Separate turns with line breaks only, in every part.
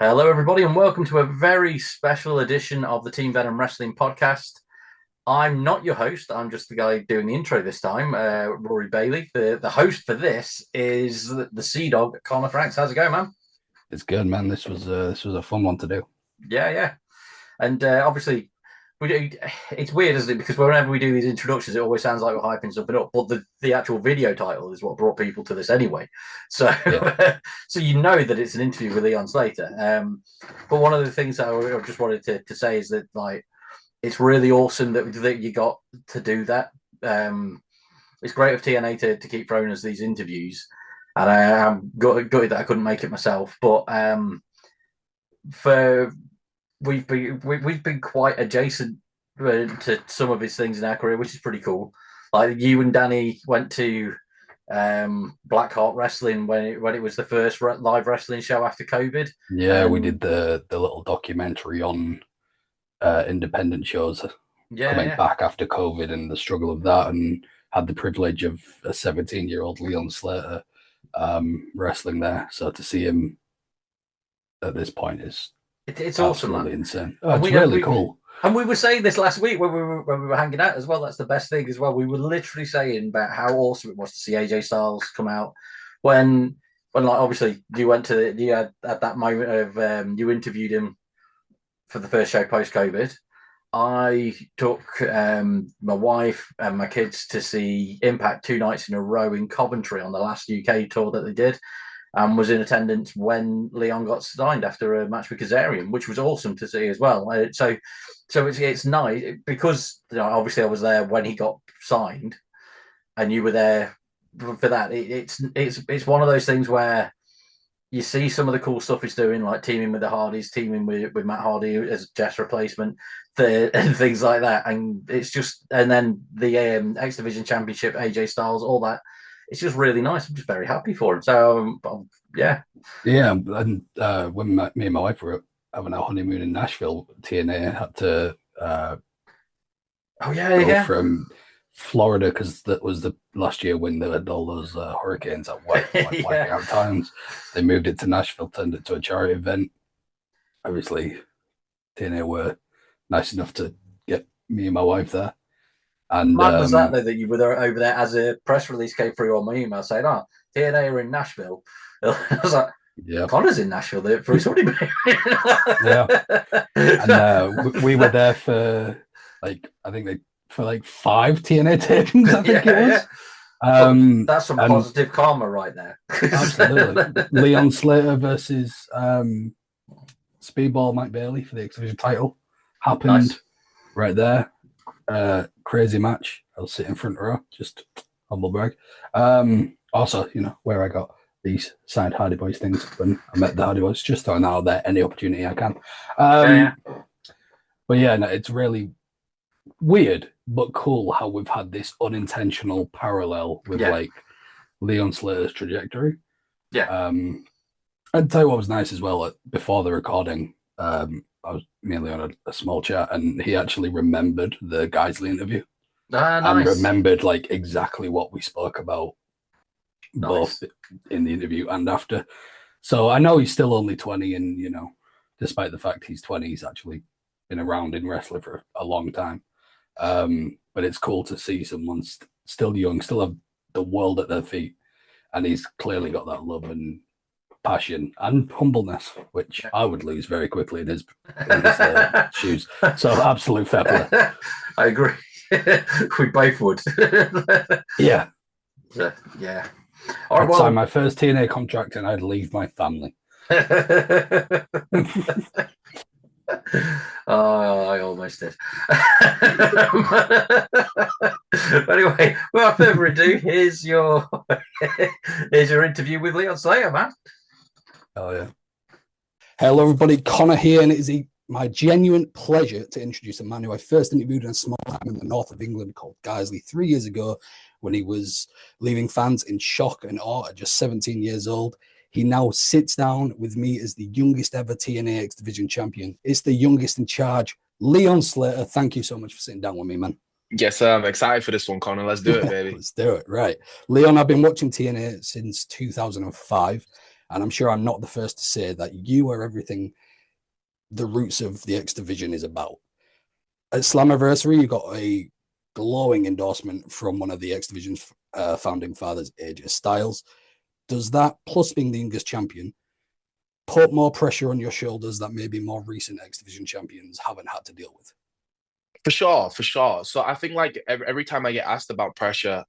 Hello, everybody, and welcome to a very special edition of the Team Venom Wrestling Podcast. I'm not your host. I'm just the guy doing the intro this time, Rory Bailey. The host for this is the Sea Dog, Connor Franks. How's it going, man?
It's good, man. This was a fun one to do.
Yeah. And obviously, we do. It's weird, isn't it? Because whenever we do these introductions, it always sounds like we're hyping something up. But the actual video title is what brought people to this anyway. So,
Yeah,
so you know that it's an interview with Leon Slater. But one of the things that I just wanted to say is that it's really awesome that you got to do that. It's great of TNA to keep throwing us these interviews, and I am gutted that I couldn't make it myself. But for we've been quite adjacent to some of his things in our career, which is pretty cool. Like you and Danny went to Blackheart Wrestling when it was the first live wrestling show after COVID.
yeah. We did the little documentary on independent shows coming
Yeah.
back after COVID and the struggle of that, and had the privilege of a 17-year-old Leon Slater wrestling there. So to see him at this point is
It's awesome,
absolutely
man.
insane. Oh,
And
it's really cool.
we were saying this last week when we were hanging out as well. That's the best thing as well. We were literally saying about how awesome it was to see AJ Styles come out when like obviously you went to you had at that moment of you interviewed him for the first show post COVID. I took my wife and my kids to see Impact 2 nights in a row in Coventry on the last UK tour that they did, and was in attendance when Leon got signed after a match with Kazarian, which was awesome to see as well. So it's nice because obviously I was there when he got signed, and you were there for that. It's one of those things where you see some of the cool stuff he's doing, like teaming with the Hardys, teaming with Matt Hardy as Jeff's replacement, and things like that. And it's just, and then the X-Division Championship, AJ Styles, all that. It's just really nice. I'm just very happy for him. So, yeah.
Yeah, and when me and my wife were having our honeymoon in Nashville, TNA had to
Oh, yeah,
go
yeah.
from Florida because that was the last year when they had all those hurricanes that wiping
Yeah.
out towns. They moved it to Nashville, turned it to a charity event. Obviously, TNA were nice enough to get me and my wife there. And
Mad was that, though, that you were there, over there as a press release came through on my email saying, oh, TNA are in Nashville. I was like,
yeah,
Connor's in Nashville for his honeymoon.
yeah. And we were there for I think for like 5 TNA tapings, I think it
Yeah.
was.
Well, that's some
And
positive karma right there.
absolutely. Leon Slater versus Speedball Mike Bailey for the X-Division title happened
Nice.
right there. Crazy match. I'll sit in front row, just humble brag. Also, where I got these signed Hardy Boys things when I met the Hardy Boys, just throwing out there any opportunity I can.
Yeah.
But yeah, no, it's really weird but cool how we've had this unintentional parallel with
Yeah.
Leon Slater's trajectory.
Yeah.
I'd tell you what was nice as well. Before the recording, I was mainly on a small chat, and he actually remembered the Geisley interview and
Nice.
remembered exactly what we spoke about,
Nice.
both in the interview and after. So I know he's still only 20, and despite the fact he's 20, he's actually been around in wrestling for a long time. But it's cool to see someone still young, still have the world at their feet, and he's clearly got that love and passion and humbleness, which I would lose very quickly in his shoes. So absolute fair play.
I agree. We both would.
Yeah.
Yeah. All right.
I'd sign
Well.
my first TNA contract and I'd leave my family.
Oh, I almost did. Anyway, without further ado, here's your interview with Leon Slater, man.
Oh yeah. Hello everybody, Connor here, and it is my genuine pleasure to introduce a man who I first interviewed in a small town in the north of England called Geisley 3 years ago, when he was leaving fans in shock and awe at just 17 years old. He now sits down with me as the youngest ever TNA X-Division champion. It's the youngest in charge, Leon Slater. Thank you so much for sitting down with me, man.
Yes, I'm excited for this one, Connor. Let's do it, baby.
Let's do it. Right. Leon, I've been watching TNA since 2005. And I'm sure I'm not the first to say that you are everything the roots of the X Division is about. At Slammiversary, you got a glowing endorsement from one of the X Division's founding fathers, AJ Styles. Does that, plus being the youngest champion, put more pressure on your shoulders that maybe more recent X Division champions haven't had to deal with?
For sure, for sure. So I think like every time I get asked about pressure,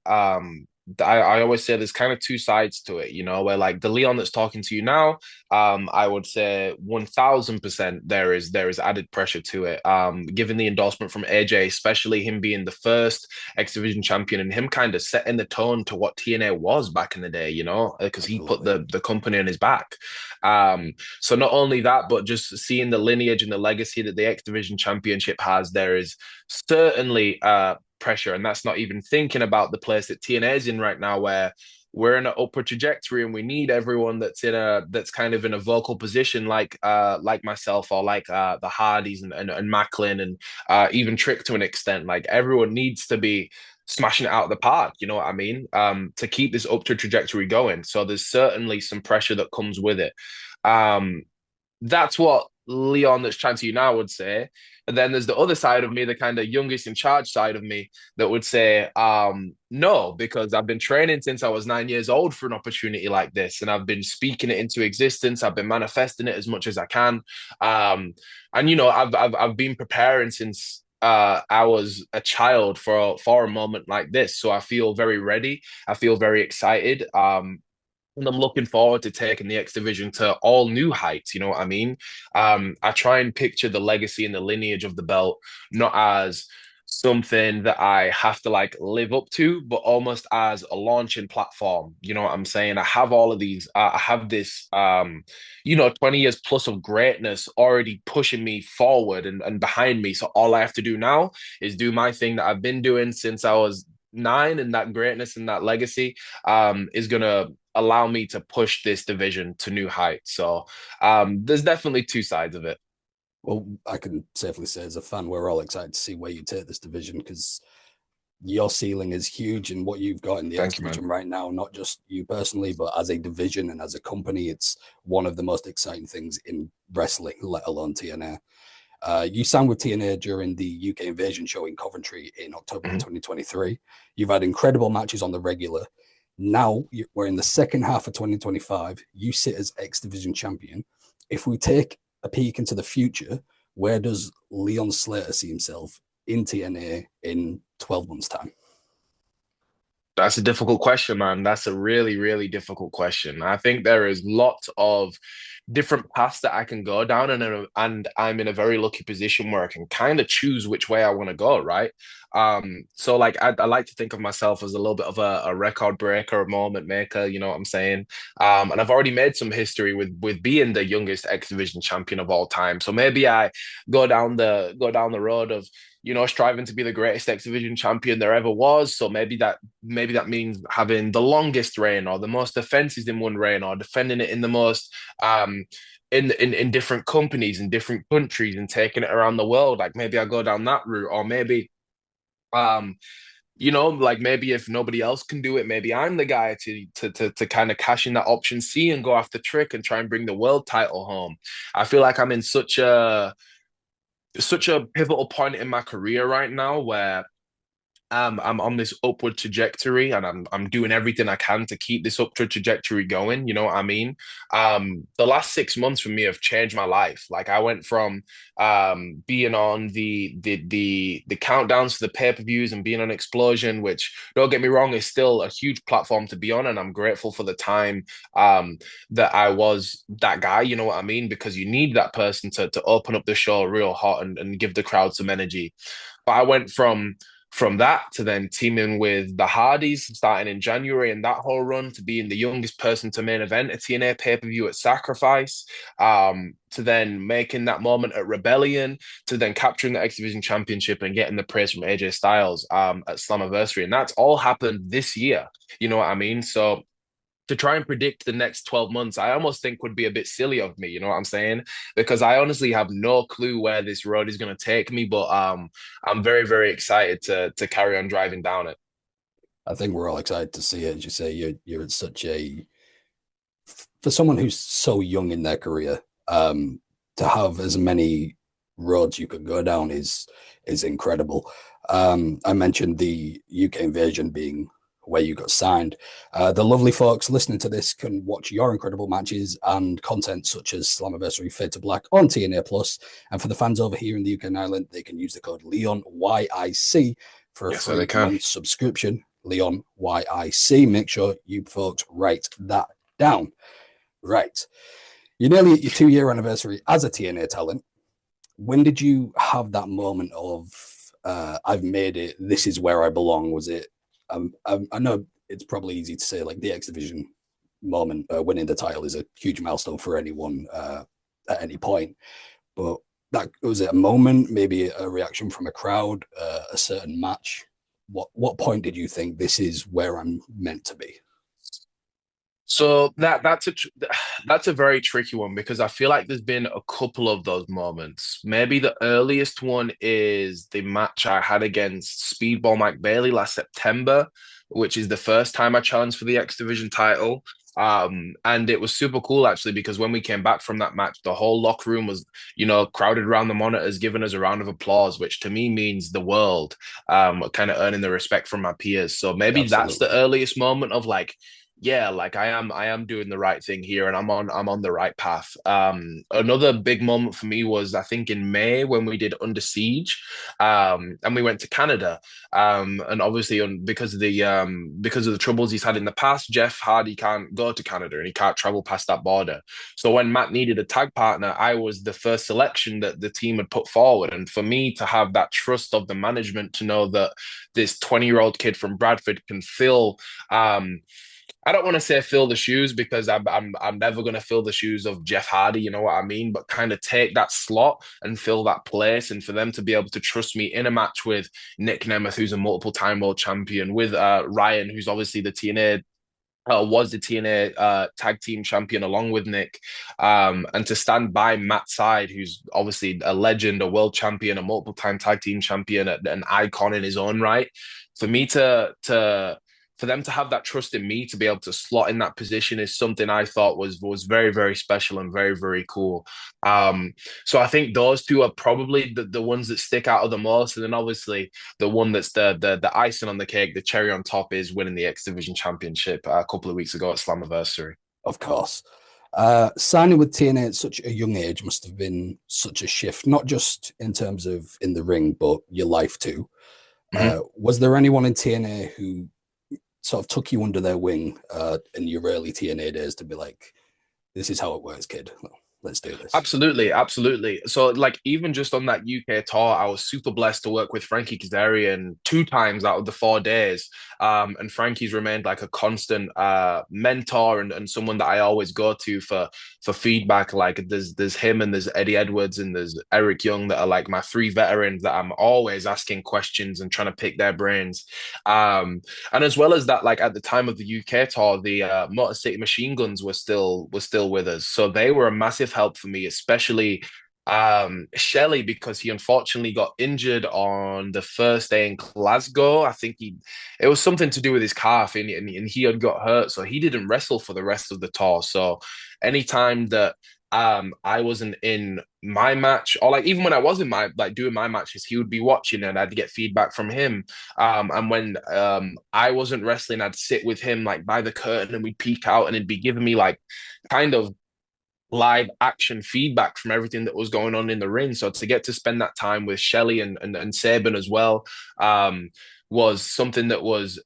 I always say there's kind of two sides to it, where like the Leon that's talking to you now, I would say 1000% there is added pressure to it. Given the endorsement from AJ, especially him being the first X Division champion and him kind of setting the tone to what TNA was back in the day, because he put the company on his back. So not only that, but just seeing the lineage and the legacy that the X Division Championship has, there is certainly pressure, and that's not even thinking about the place that TNA is in right now, where we're in an upward trajectory, and we need everyone that's kind of in a vocal position, like myself or like the Hardys and Macklin and even Trick to an extent. Like everyone needs to be smashing it out of the park, you know what I mean? To keep this upward trajectory going. So there's certainly some pressure that comes with it. That's what Leon that's trying to you now would say. And then there's the other side of me, the kind of youngest in charge side of me, that would say, no, because I've been training since I was 9 years old for an opportunity like this. And I've been speaking it into existence. I've been manifesting it as much as I can. And, I've been preparing since I was a child for a moment like this. So I feel very ready. I feel very excited. And I'm looking forward to taking the X Division to all new heights. You know what I mean? I try and picture the legacy and the lineage of the belt not as something that I have to like live up to, but almost as a launching platform. You know what I'm saying? I have all of these. I have this, 20 years plus of greatness already pushing me forward and behind me. So all I have to do now is do my thing that I've been doing since I was 9, and that greatness and that legacy is gonna allow me to push this division to new heights. So there's definitely two sides of it.
Well, I can safely say as a fan, we're all excited to see where you take this division, because your ceiling is huge, and what you've got in the X Division right now, not just you personally, but as a division and as a company, it's one of the most exciting things in wrestling, let alone TNA. You signed with TNA during the UK Invasion show in Coventry in October 2023. You've had incredible matches on the regular. Now we're in the second half of 2025. You sit as X Division champion. If we take a peek into the future, where does Leon Slater see himself in TNA in 12 months' time?
That's a difficult question, man. That's a really, really difficult question. I think there is lots of different paths that I can go down, and I'm in a very lucky position where I can kind of choose which way I want to go, right? So like I like to think of myself as a little bit of a record breaker, a moment maker, you know what I'm saying? And I've already made some history with being the youngest X Division champion of all time. So maybe I go down the road of striving to be the greatest X Division champion there ever was. So maybe that means having the longest reign, or the most defenses in one reign, or defending it in the most in different companies in different countries and taking it around the world. Like maybe I go down that route, or maybe like maybe if nobody else can do it, maybe I'm the guy to kind of cash in that option C and go after Trick and try and bring the world title home. I feel like I'm in such a pivotal point in my career right now where I'm on this upward trajectory, and I'm doing everything I can to keep this upward trajectory going. You know what I mean? The last 6 months for me have changed my life. Like I went from being on the countdowns to the pay-per-views and being on Explosion, which, don't get me wrong, is still a huge platform to be on, and I'm grateful for the time that I was that guy. You know what I mean? Because you need that person to open up the show real hot and give the crowd some energy. But I went from that to then teaming with the Hardys starting in January, and that whole run to being the youngest person to main event a TNA pay-per-view at Sacrifice, to then making that moment at Rebellion, to then capturing the X Division Championship and getting the praise from AJ Styles at Slammiversary. And that's all happened this year. You know what I mean? So to try and predict the next 12 months, I almost think would be a bit silly of me, you know what I'm saying? Because I honestly have no clue where this road is going to take me, but I'm very, very excited to carry on driving down it.
I think we're all excited to see it. As you say, you're at such a for someone who's so young in their career, to have as many roads you could go down is incredible. I mentioned the UK invasion being where you got signed. The lovely folks listening to this can watch your incredible matches and content such as Slammiversary Fade to Black on TNA Plus. And for the fans over here in the UK and Ireland, they can use the code LeonYIC for a free month subscription. LeonYIC. Make sure you folks write that down. Right. You're nearly at your 2-year anniversary as a TNA talent. When did you have that moment of, I've made it, this is where I belong? Was it, I know it's probably easy to say like the X-Division moment, winning the title is a huge milestone for anyone at any point, but that was it a moment, maybe a reaction from a crowd, a certain match? What point did you think this is where I'm meant to be?
So that's a very tricky one, because I feel like there's been a couple of those moments. Maybe the earliest one is the match I had against Speedball Mike Bailey last September, which is the first time I challenged for the X-Division title. And it was super cool, actually, because when we came back from that match, the whole locker room was, crowded around the monitors, giving us a round of applause, which to me means the world, kind of earning the respect from my peers. So maybe that's the earliest moment of like, yeah, like I am doing the right thing here, and I'm on the right path. Another big moment for me was, I think, in May when we did Under Siege, and we went to Canada. And obviously because of the troubles he's had in the past, Jeff Hardy can't go to Canada and he can't travel past that border. So when Matt needed a tag partner, I was the first selection that the team had put forward. And for me to have that trust of the management to know that this 20-year-old kid from Bradford can fill, I don't want to say fill the shoes, because I'm never going to fill the shoes of Jeff Hardy, you know what I mean? But kind of take that slot and fill that place, and for them to be able to trust me in a match with Nick Nemeth, who's a multiple-time world champion, with Ryan, who's obviously the TNA was the TNA tag team champion along with Nick, and to stand by Matt's side, who's obviously a legend, a world champion, a multiple-time tag team champion, an icon in his own right. For me for them to have that trust in me to be able to slot in that position is something I thought was very, very special and very, very cool. So I think those two are probably the ones that stick out of the most. And then obviously the one that's the icing on the cake, the cherry on top, is winning the X-Division Championship a couple of weeks ago at Slammiversary.
Of course. Signing with TNA at such a young age must have been such a shift, not just in terms of in the ring, but your life too. Mm-hmm. Was there anyone in TNA who sort of took you under their wing in your early TNA days to be like, this is how it works, kid? Let's do this.
Absolutely. So like, even just on that UK tour, I was super blessed to work with Frankie Kazarian 2 times out of the 4 days. And Frankie's remained like a constant mentor and someone that I always go to for feedback. Like there's him, and there's Eddie Edwards, and there's Eric Young, that are like my 3 veterans that I'm always asking questions and trying to pick their brains. And as well as that, like at the time of the UK tour, the Motor City Machine Guns were still with us. So they were a massive help for me, especially Shelley, because he unfortunately got injured on the first day in Glasgow. I think it was something to do with his calf, and he had got hurt, so he didn't wrestle for the rest of the tour. So anytime that I wasn't in my match, or like even when I was in my doing my matches, he would be watching and I'd get feedback from him. And when I wasn't wrestling, I'd sit with him like by the curtain, and we'd peek out, and he'd be giving me like kind of live action feedback from everything that was going on in the ring. So to get to spend that time with Shelley and Sabin as well was something that was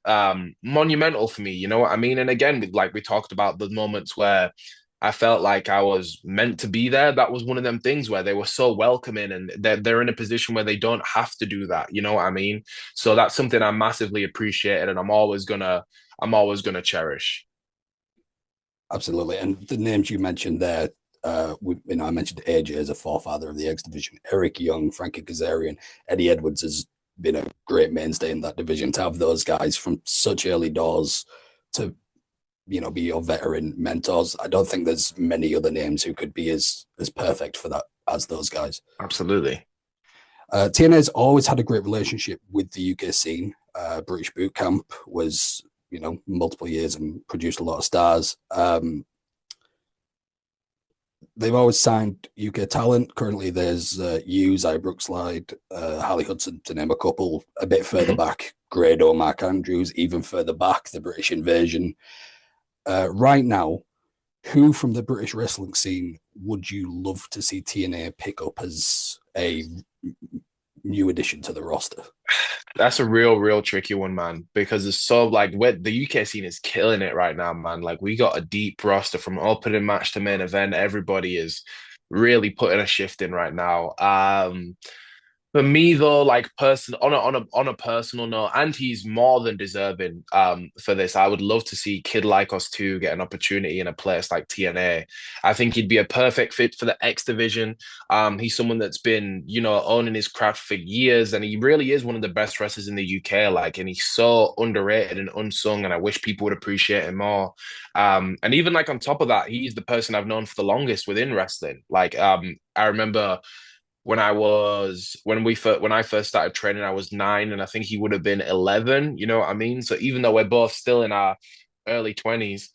monumental for me, you know what I mean? And again, like we talked about the moments where I felt like I was meant to be there. That was one of them things where they were so welcoming, and they're in a position where they don't have to do that, you know what I mean? So that's something I massively appreciated, and I'm always gonna cherish.
Absolutely. And the names you mentioned there, I mentioned AJ as a forefather of the X division, Eric Young, Frankie Kazarian, Eddie Edwards has been a great mainstay in that division. To have those guys from such early doors to, be your veteran mentors, I don't think there's many other names who could be as perfect for that as those guys.
Absolutely.
TNA's always had a great relationship with the UK scene. British Boot Camp was multiple years and produced a lot of stars. they've always signed UK talent. Currently, there's Hughes, Brookside, Harley Hudson, to name a couple. A bit further back, Grado, Mark Andrews. Even further back, the British Invasion. Right now, who from the British wrestling scene would you love to see TNA pick up as a new addition to the roster?
That's a real tricky one, man, because it's so like the UK scene is killing it right now, man. Like we got a deep roster from opening match to main event. Everybody is really putting a shift in right now. For me though, like on a personal note, and he's more than deserving for this. I would love to see Kid Like Us 2 get an opportunity in a place like TNA. I think he'd be a perfect fit for the X division. He's someone that's been, owning his craft for years, and he really is one of the best wrestlers in the UK. Like, and he's so underrated and unsung, and I wish people would appreciate him more. And even like on top of that, he's the person I've known for the longest within wrestling. Like, I remember when I first started training, I was 9, and I think he would have been 11. You know what I mean? So even though we're both still in our early 20s,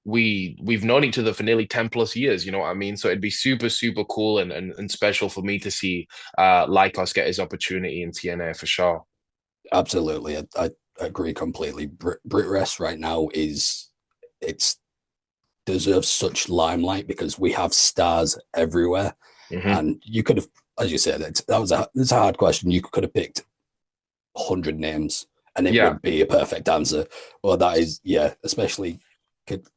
we've known each other for nearly 10 plus years. You know what I mean? So it'd be super cool and special for me to see Lycos get his opportunity in TNA for sure.
Absolutely, I agree completely. BritWres right now deserves such limelight because we have stars everywhere. And you could have, as you said, it's a hard question. You could have picked 100 names and it would be a perfect answer. Well, that is, especially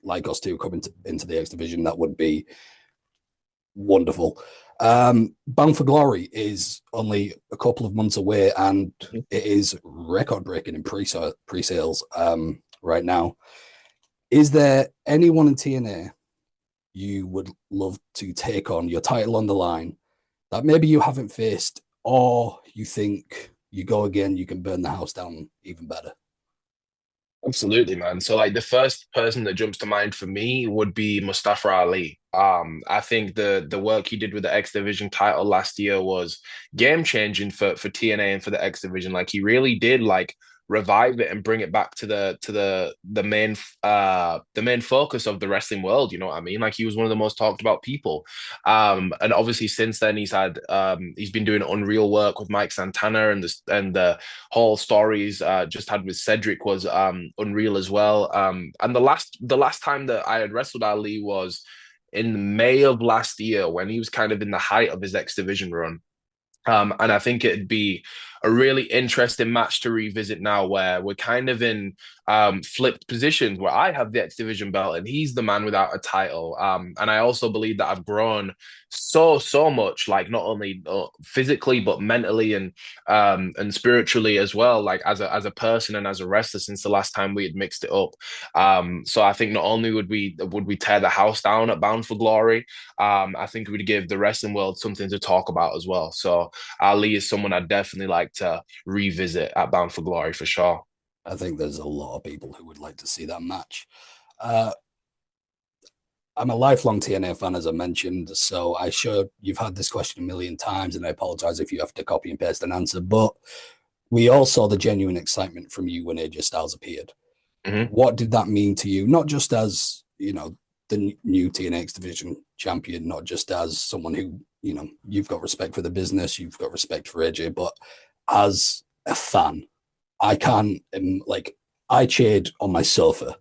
like us two coming into the X division, that would be wonderful. Bound for Glory is only a couple of months away, and it is record breaking in pre-sales right now. Is there anyone in TNA you would love to take on, your title on the line, that maybe you haven't faced, or you think you go again, you can burn the house down even better?
Absolutely, man. So like the first person that jumps to mind for me would be Mustafa Ali. I think the work he did with the X Division title last year was game changing for TNA and for the X Division. Like he really did like revive it and bring it back to the main focus of the wrestling world. You know what I mean? Like he was one of the most talked about people. And obviously since then he's been doing unreal work with Mike Santana, and the whole stories just had with Cedric was unreal as well. And the last time that I had wrestled Ali was in May of last year, when he was kind of in the height of his X Division run. And I think it'd be a really interesting match to revisit now, where we're kind of in flipped positions, where I have the X Division belt and he's the man without a title. And I also believe that I've grown so much, like not only physically but mentally and spiritually as well, like as a person and as a wrestler since the last time we had mixed it up. So I think not only would we tear the house down at Bound for Glory, I think we'd give the wrestling world something to talk about as well. So Ali is someone I'd definitely like to revisit at Bound for Glory for sure.
I think there's a lot of people who would like to see that match. I'm a lifelong TNA fan, as I mentioned, so I'm sure you've had this question a million times, and I apologize if you have to copy and paste an answer, but we all saw the genuine excitement from you when AJ Styles appeared. What did that mean to you? Not just as, the new TNA X-Division champion, not just as someone who, you've got respect for the business, you've got respect for AJ, but as a fan. I cheered on my sofa,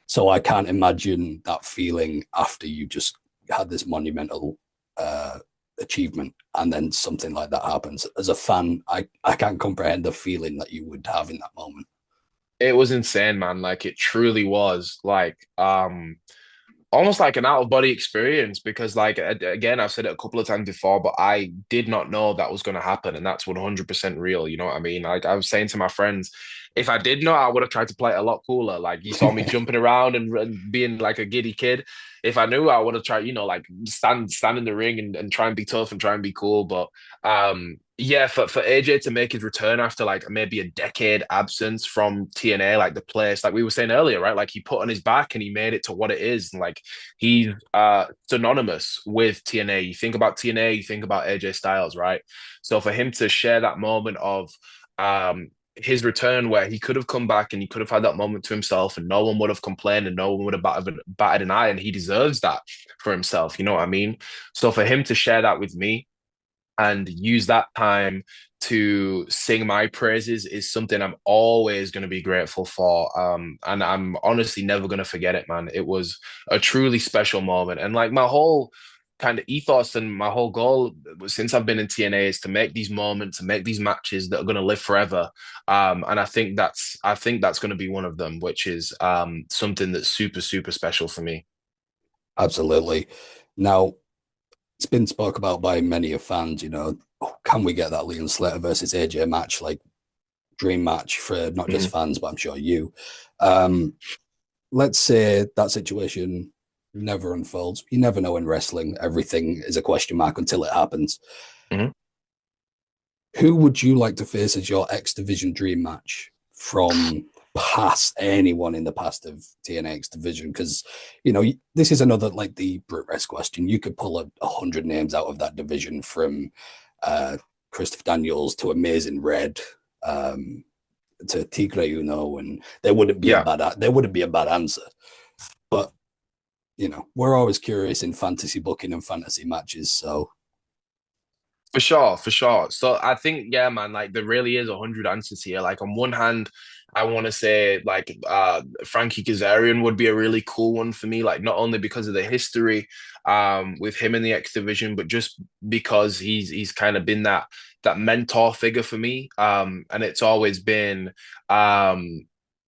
so I can't imagine that feeling after you just had this monumental achievement and then something like that happens. As a fan, I can't comprehend the feeling that you would have in that moment.
It was insane, man. Like it truly was like almost like an out-of-body experience, because like again, I've said it a couple of times before, but I did not know that was going to happen, and that's 100% real. You know what I mean? Like I was saying to my friends, if I did know, I would have tried to play it a lot cooler. Like you saw me jumping around and being like a giddy kid. If I knew, I would have tried, like stand in the ring and try and be tough and try and be cool. But yeah, for AJ to make his return after like maybe a decade absence from TNA, like the place, like we were saying earlier, right? Like he put on his back and he made it to what it is. And like he's synonymous with TNA. You think about TNA, you think about AJ Styles, right? So for him to share that moment of his return where he could have come back and he could have had that moment to himself and no one would have complained and no one would have batted an eye, and he deserves that for himself. You know what I mean? So for him to share that with me and use that time to sing my praises is something I'm always going to be grateful for. And I'm honestly never going to forget it, man. It was a truly special moment. And like my whole kind of ethos and my whole goal since I've been in TNA is to make these moments and make these matches that are going to live forever. And I think that's going to be one of them, which is something that's super, super special for me.
Absolutely. Now, it's been spoke about by many of fans, you know, can we get that Leon Slater versus AJ match, like dream match for not just fans, but I'm sure you. Let's say that situation never unfolds. You never know in wrestling. Everything is a question mark until it happens.
Mm-hmm.
Who would you like to face as your X-Division dream match from past anyone in the past of TNA X-Division? Because, you know, this is another, like the BritWres question. You could pull 100 names out of that division, from Christopher Daniels to Amazing Red to Tigre Uno, and there wouldn't be a bad answer. But, you know, we're always curious in fantasy booking and fantasy matches, so
For sure. So I think, yeah, man, like there really is 100 answers here. Like on one hand, I want to say like Frankie Kazarian would be a really cool one for me, like not only because of the history with him in the X division, but just because he's kind of been that mentor figure for me. And it's always been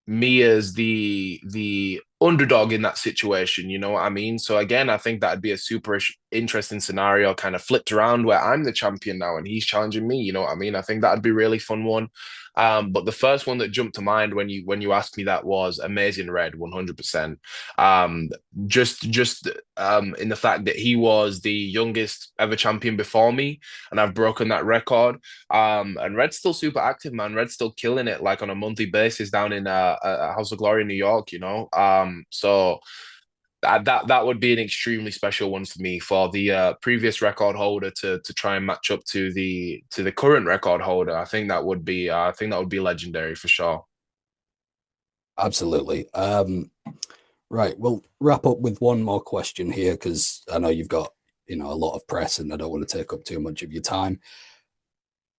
me as the underdog in that situation, you know what I mean? So again, I think that'd be a super interesting scenario, kind of flipped around where I'm the champion now and he's challenging me, you know what I mean? I think that'd be a really fun one. But the first one that jumped to mind when you asked me that was Amazing Red, 100%. Just in the fact that he was the youngest ever champion before me, and I've broken that record. And Red's still super active, man. Red's still killing it, like on a monthly basis down in House of Glory in New York, you know. So that would be an extremely special one for me, for the previous record holder to try and match up to the current record holder. I think that would be legendary for sure.
Absolutely. Right, we'll wrap up with one more question here, because I know you've got, you know, a lot of press and I don't want to take up too much of your time.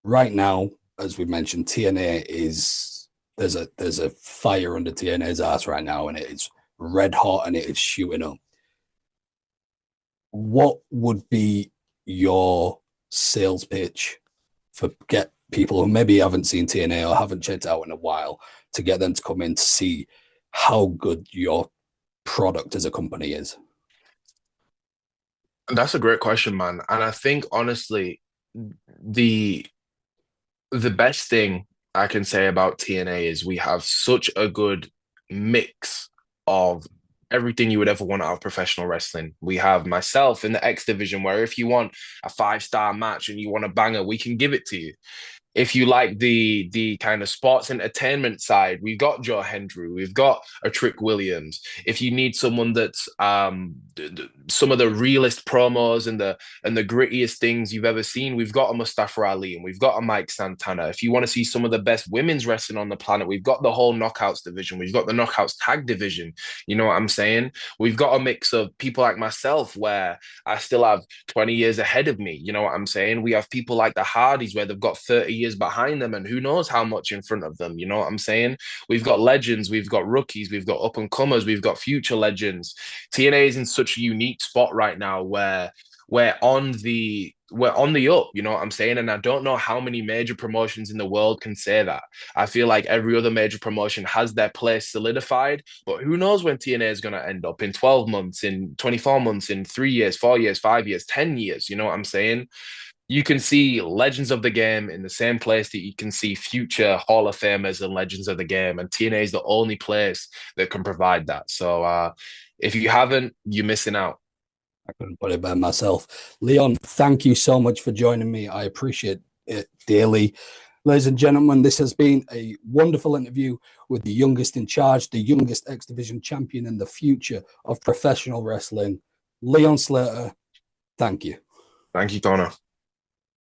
Right now, as we mentioned, TNA is there's a fire under TNA's ass right now, and it is red hot and it is shooting up. What would be your sales pitch for get people who maybe haven't seen TNA or haven't checked it out in a while, to get them to come in to see how good your product as a company is?
That's a great question, man. And I think honestly, the best thing I can say about TNA is we have such a good mix of everything you would ever want out of professional wrestling. We have myself in the X division, where if you want a 5-star match and you want a banger, we can give it to you. If you like the kind of sports entertainment side, we've got Joe Hendry, we've got a Trick Williams. If you need someone that's some of the realest promos and the grittiest things you've ever seen, we've got a Mustafa Ali and we've got a Mike Santana. If you want to see some of the best women's wrestling on the planet, we've got the whole Knockouts division, we've got the Knockouts tag division. You know what I'm saying? We've got a mix of people like myself, where I still have 20 years ahead of me. You know what I'm saying? We have people like the Hardys, where they've got 30 years behind them and who knows how much in front of them. You know what I'm saying? We've got legends, we've got rookies, we've got up and comers, we've got future legends. TNA is in such a unique spot right now where we're on the up, you know what I'm saying? And I don't know how many major promotions in the world can say that. I feel like every other major promotion has their place solidified, but who knows when TNA is going to end up in 12 months, in 24 months, in 3 years, 4 years, 5 years, 10 years, you know what I'm saying? You can see legends of the game in the same place that you can see future Hall of Famers and legends of the game. And TNA is the only place that can provide that. So if you haven't, you're missing out.
I couldn't put it better myself. Leon, thank you so much for joining me. I appreciate it dearly. Ladies and gentlemen, this has been a wonderful interview with the youngest in charge, the youngest X-Division champion, and the future of professional wrestling, Leon Slater. Thank you.
Thank you, Connor.